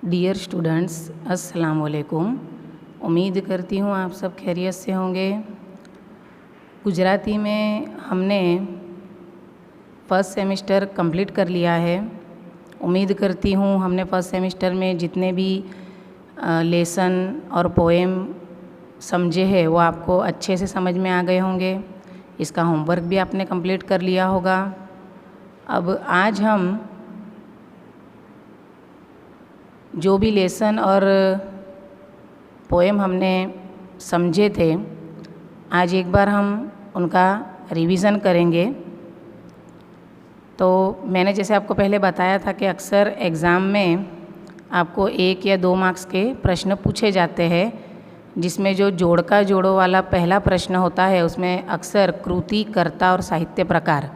Dear students, अस्सलाम वालेकुम। उम्मीद करती हूँ आप सब खैरियत से होंगे। गुजराती में हमने फ़र्स्ट सेमेस्टर कंप्लीट कर लिया है। उम्मीद करती हूँ हमने फ़र्स्ट सेमेस्टर में जितने भी लेसन और पोएम समझे हैं वो आपको अच्छे से समझ में आ गए होंगे। इसका होमवर्क भी आपने कंप्लीट कर लिया होगा। अब आज हम जो भी लेसन और पोएम हमने समझे थे, आज एक बार हम उनका रिवीज़न करेंगे। तो मैंने जैसे आपको पहले बताया था कि अक्सर एग्ज़ाम में आपको 1 या 2 मार्क्स के प्रश्न पूछे जाते हैं, जिसमें जो जोड़ का जोड़ो वाला पहला प्रश्न होता है उसमें अक्सर कृति, कर्ता और साहित्य प्रकार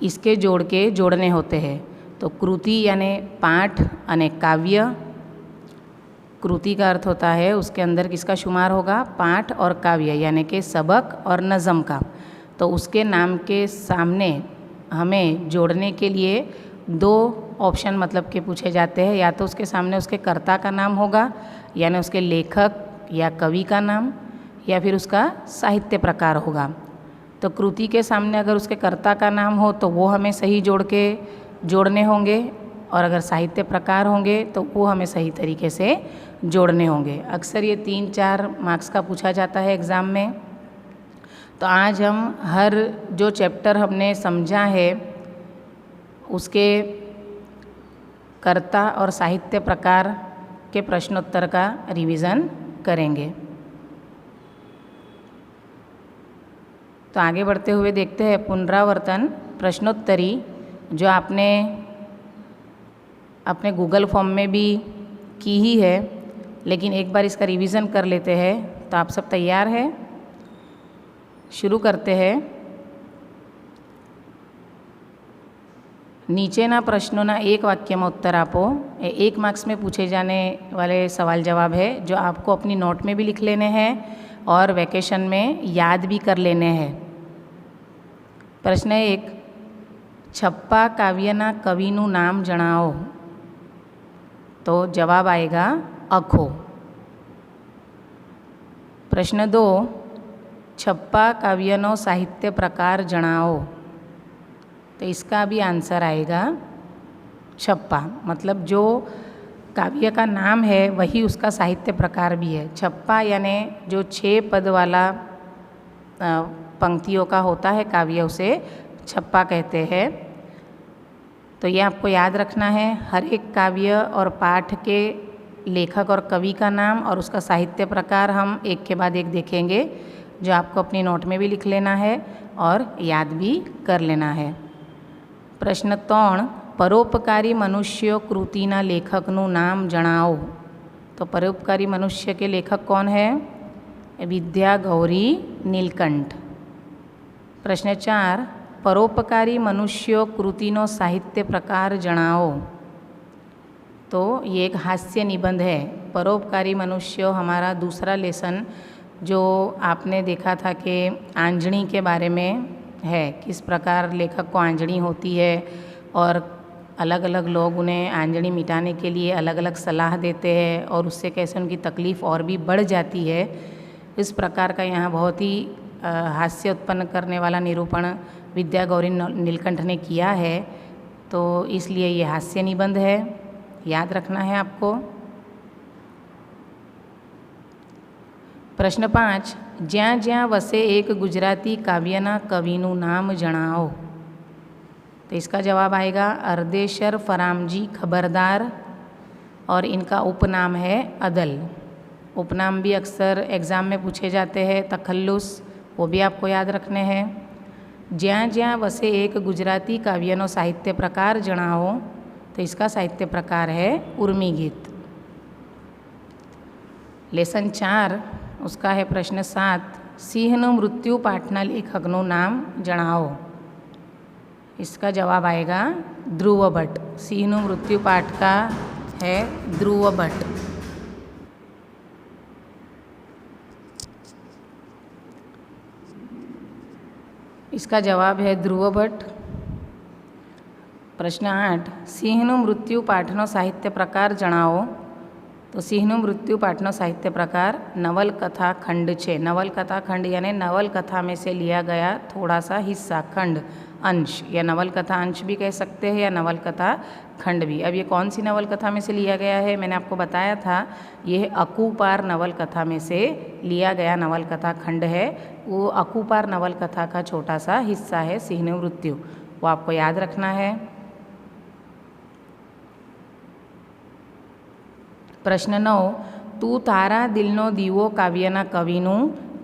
इसके जोड़ के जोड़ने होते हैं। तो कृति यानी पाठ यानी काव्य। कृति का अर्थ होता है उसके अंदर किसका शुमार होगा, पाठ और काव्य यानी कि सबक और नज़म का। तो उसके नाम के सामने हमें जोड़ने के लिए 2 ऑप्शन मतलब के पूछे जाते हैं। या तो उसके सामने उसके कर्ता का नाम होगा यानी उसके लेखक या कवि का नाम, या फिर उसका साहित्य प्रकार होगा। तो कृति के सामने अगर उसके कर्ता का नाम हो तो वो हमें सही जोड़ के जोड़ने होंगे, और अगर साहित्य प्रकार होंगे तो वो हमें सही तरीके से जोड़ने होंगे। अक्सर ये 3-4 मार्क्स का पूछा जाता है एग्ज़ाम में। तो आज हम हर जो चैप्टर हमने समझा है उसके कर्ता और साहित्य प्रकार के प्रश्नोत्तर का रिवीजन करेंगे। तो आगे बढ़ते हुए देखते हैं पुनरावर्तन प्रश्नोत्तरी, जो आपने अपने गूगल फॉर्म में भी की ही है, लेकिन एक बार इसका रिवीजन कर लेते हैं। तो आप सब तैयार हैं? शुरू करते हैं। नीचे ना प्रश्नों ना एक वाक्य में उत्तर आपो। 1 मार्क्स में पूछे जाने वाले सवाल जवाब है जो आपको अपनी नोट में भी लिख लेने हैं और वैकेशन में याद भी कर लेने हैं। प्रश्न 1, छप्पा काव्यना कविનું नाम जणाओ। तो जवाब आएगा अखो। प्रश्न 2, छप्पा काव्यनो साहित्य प्रकार जणाओ। तो इसका भी आंसर आएगा छप्पा, मतलब जो काव्य का नाम है वही उसका साहित्य प्रकार भी है। छप्पा यानी जो 6 पद वाला पंक्तियों का होता है काव्य, उसे छप्पा कहते हैं। तो ये आपको याद रखना है। हर एक काव्य और पाठ के लेखक और कवि का नाम और उसका साहित्य प्रकार हम एक के बाद एक देखेंगे, जो आपको अपनी नोट में भी लिख लेना है और याद भी कर लेना है। प्रश्न 3, परोपकारी मनुष्य कृतिना लेखकનું नाम जणाओ। तो परोपकारी मनुष्य के लेखक कौन है? विद्या गौरी नीलकंठ। प्रश्न 4, परोपकारी मनुष्य कृतिनो साहित्य प्रकार जणाओ। तो ये एक हास्य निबंध है। परोपकारी मनुष्य हमारा दूसरा लेसन जो आपने देखा था कि आंजणी के बारे में है, किस प्रकार लेखक को आंजणी होती है और अलग अलग लोग उन्हें आंजणी मिटाने के लिए अलग अलग सलाह देते हैं और उससे कैसे उनकी तकलीफ़ और भी बढ़ जाती है। इस प्रकार का यहाँ बहुत ही हास्य उत्पन्न करने वाला निरूपण विद्या गौरी नीलकंठ ने किया है। तो इसलिए ये हास्य निबंध है, याद रखना है आपको। प्रश्न 5, ज्યાં જ્યાં વસે एक गुजराती काव्यना कविનું नाम जणाओ। तो इसका जवाब आएगा अर्देशर फरामजी खबरदार, और इनका उपनाम है अदल। उपनाम भी अक्सर एग्ज़ाम में पूछे जाते हैं। तखल्लुस, वो भी आपको याद रखने हैं। ज्યાં જ્યાં વસે एक गुजराती काव्यनो साहित्य प्रकार जणाओ। तो इसका साहित्य प्रकार है उर्मी गीत। लेसन 4 उसका है प्रश्न 7, सिंहનું मृत्यु पाठना लेखकનું नाम जणाओ। इसका जवाब आएगा ध्रुव भट्ट। सिंहનું मृत्यु पाठ का है ध्रुव भट्ट। इसका जवाब है ध्रुव भट्ट। प्रश्न 8, સિંહનું મૃત્યુ પાઠનો સાહિત્ય પ્રકાર જણાવો। તો સિંહનું મૃत्यु पाठનો साहित्य प्रकार नवलकथा खंड છે। नवलकथा खंड यानी नवलकथा में से लिया गया थोड़ा सा हिस्सा, खंड, अंश, या नवलकथा अंश भी कह सकते हैं या नवलकथा खंड भी। अब ये कौन सी नवलकथा में से लिया गया है, मैंने आपको बताया था, यह अकूपार नवलकथा में से लिया गया नवलकथा खंड है। वो अकूपार नवलकथा का छोटा सा हिस्सा है सिंहનું मृत्यु, वो आपको याद रखना है। प्रश्न 9, तू तारा दिलनो दीवो काव्यना कविનું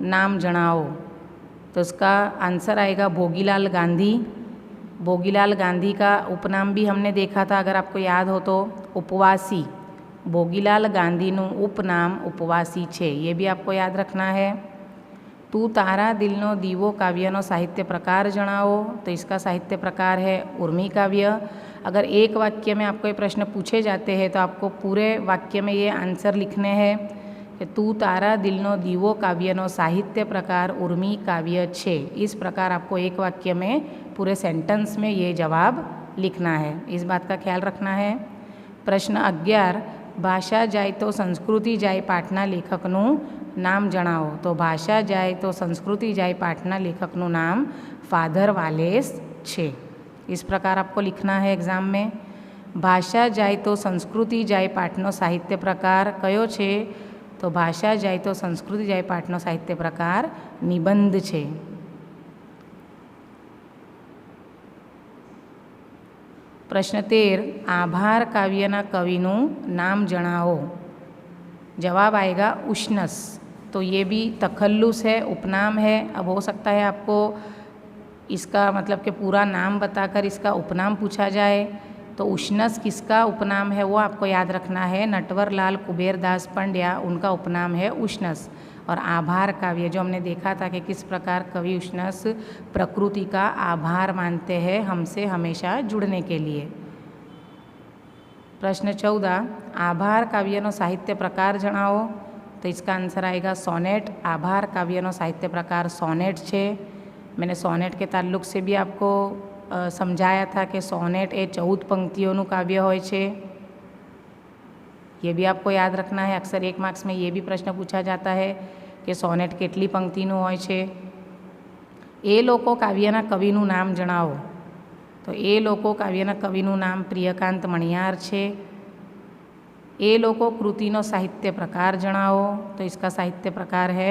नाम जणावो। तो इसका आंसर आएगा भोगीलाल गांधी। भोगीलाल गांधी का उपनाम भी हमने देखा था, अगर आपको याद हो तो, उपवासी। भोगीलाल गांधीનું उपनाम उपवासी છે, ये भी आपको याद रखना है। तू तारा दिलनो दीवो काव्यनो साहित्य प्रकार जणावो। तो इसका साहित्य प्रकार है उर्मी काव्य। अगर एक वाक्य में आपको ये प्रश्न पूछे जाते हैं तो आपको पूरे वाक्य में ये आंसर लिखने हैं कि तू तारा दिलनो दीवो काव्यनो साहित्य प्रकार उर्मी काव्य छे। इस प्रकार आपको एक वाक्य में पूरे सेंटेंस में ये जवाब लिखना है, इस बात का ख्याल रखना है। प्रश्न 11, भाषा जाए तो संस्कृति जाए पाठना लेखकનું नाम जणावो। तो भाषा जाए तो संस्कृति जाए पाठना लेखकનું नाम फादर वालेस छे। इस प्रकार आपको लिखना है एग्जाम में। भाषा जाए तो संस्कृति जाए पाठनो साहित्य प्रकार कयो छे? तो भाषा जाए तो संस्कृति जाए पाठनो साहित्य प्रकार निबंध छे। प्रश्न 13, आभार काव्यना कविનું नाम जणावो। जवाब आएगा उष्णस। तो ये भी तखल्लुस है, उपनाम है। अब हो सकता है आपको इसका मतलब कि पूरा नाम बताकर इसका उपनाम पूछा जाए, तो उष्णस किसका उपनाम है वो आपको याद रखना है। नटवरलाल कुबेरदास पंड्या, उनका उपनाम है उष्णस। और आभार काव्य जो हमने देखा था कि किस प्रकार कवि उष्णस प्रकृति का आभार मानते हैं हमसे हमेशा जुड़ने के लिए। प्रश्न 14, आभार काव्यनो साहित्य प्रकार जणावो। तो इसका आंसर आएगा सोनेट। आभार काव्यनो साहित्य प्रकार सोनेट छे। मैंने सोनेट के ताल्लुक से भी आपको समझाया था कि सोनेट ए 14 पंक्तियों काव्य होय छे। ये भी आपको याद रखना है। अक्सर 1 मार्क्स में ये भी प्रश्न पूछा जाता है कि सोनेट केटली पंक्तिનું होय छे। ए लोको काव्यना कविનું नाम जणावो। तो ए लोको काव्यना कविનું नाम प्रियकांत मणियार छे। ए लोको कृतिनो साहित्य प्रकार जणावो। तो इसका साहित्य प्रकार है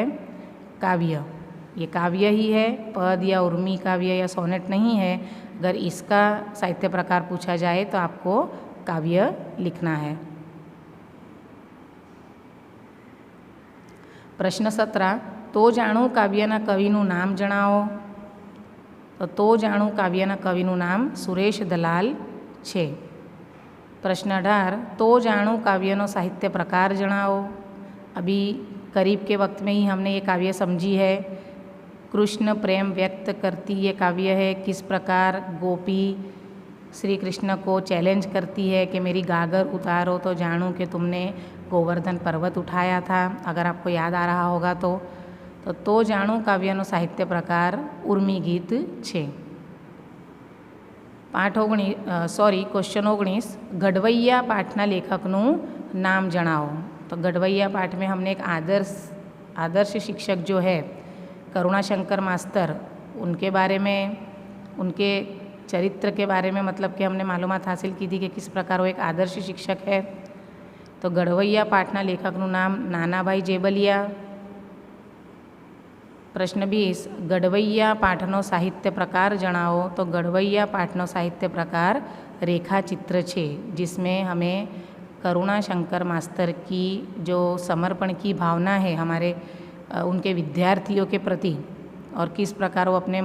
काव्य। ये काव्य ही है, पद या उर्मी काव्य या सोनेट नहीं है। अगर इसका साहित्य प्रकार पूछा जाए तो आपको काव्य लिखना है। प्रश्न 17, तो जाणू काव्यना कविનું नाम जणावो। तो जाणू काव्यना कविનું नाम सुरेश दलाल छे। प्रश्न 18, तो जाणू काव्यनो साहित्य प्रकार जणावो। अभी करीब के वक्त में ही हमने ये काव्य समझी है। कृष्ण प्रेम व्यक्त करती ये काव्य है। किस प्रकार गोपी श्री कृष्ण को चैलेंज करती है कि मेरी गागर उतारो तो जानूं कि तुमने गोवर्धन पर्वत उठाया था, अगर आपको याद आ रहा होगा तो जानूं काव्यनो साहित्य प्रकार उर्मी गीत छे। क्वेश्चन 19, गढ़वैया पाठना लेखकનું नाम जणावो। तो गढ़वैया पाठ में हमने एक आदर्श शिक्षक जो है करुणाशंकर मास्टर, उनके बारे में, उनके चरित्र के बारे में मतलब कि हमने मालूमात हासिल की थी कि किस प्रकार वो एक आदर्श शिक्षक है। तो गढ़वैया पाठना लेखकનું नाम नानाभाई जेबलिया। प्रश्न 20, गढ़वैया पाठनो साहित्य प्रकार जणावो। तो गढ़वैया पाठनो साहित्य प्रकार रेखाचित्र छे, जिसमें हमें करुणाशंकर मास्टर की जो समर्पण की भावना है हमारे उनके विद्यार्थियों के प्रति, और किस प्रकार वो अपने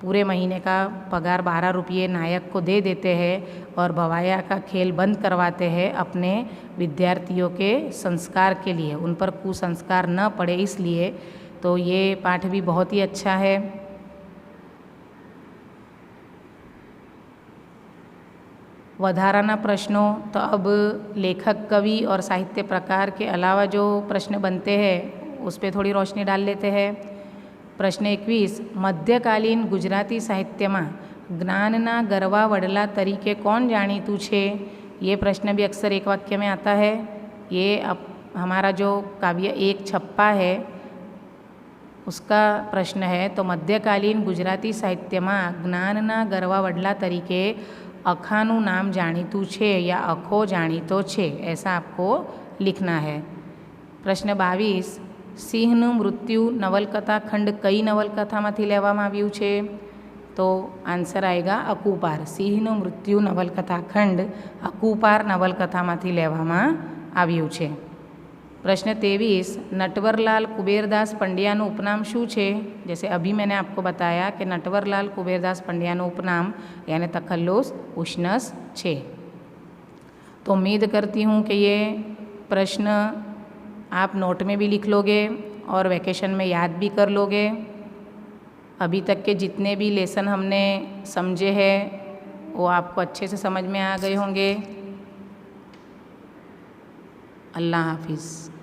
पूरे महीने का पगार 12 रुपये नायक को दे देते हैं और भवाया का खेल बंद करवाते हैं अपने विद्यार्थियों के संस्कार के लिए, उन पर कुसंस्कार न पड़े इसलिए। तो ये पाठ भी बहुत ही अच्छा है। वधाराना प्रश्नों, तो अब लेखक, कवि और साहित्य प्रकार के अलावा जो प्रश्न बनते हैं उस पर थोड़ी रोशनी डाल लेते हैं। प्रश्न 21, मध्यकालीन गुजराती साहित्य में ज्ञानना गरवा वडला तरीके कौन जाણીતું છે? ये प्रश्न भी अक्सर एक वाक्य में आता है। ये हमारा जो काव्य एक छप्पा है उसका प्रश्न है। तो मध्यकालीन गुजराती साहित्यમાં જ્ઞાનના ગરવા વડલા તરીકે अखाનું नाम जाણીતું છે या अखो जाણીતો છે, ऐसा आपको लिखना है। प्रश्न 22, સિંહનું મૃત્યુ નવલકથા ખંડ કઈ નવલકથામાંથી લેવામાં આવ્યું છે? तो आंसर आएगा अकूपार। સિંહનું મૃત્યુ નવલકથા ખંડ अकूपार નવલકથામાંથી લેવામાં આવ્યું છે। प्रश्न 23, नटवरलाल कुबेरदास पंड्याનું उपनाम શું છે? जैसे अभी मैंने आपको बताया कि नटवरलाल कुबेरदास पंड्याનું उपनाम यानी तखल्लुस उष्णस છે। तो उम्मीद करती हूँ कि ये प्रश्न आप नोट में भी लिख लोगे और वैकेशन में याद भी कर लोगे। अभी तक के जितने भी लेसन हमने समझे हैं वो आपको अच्छे से समझ में आ गए होंगे। अल्लाह हाफिज़।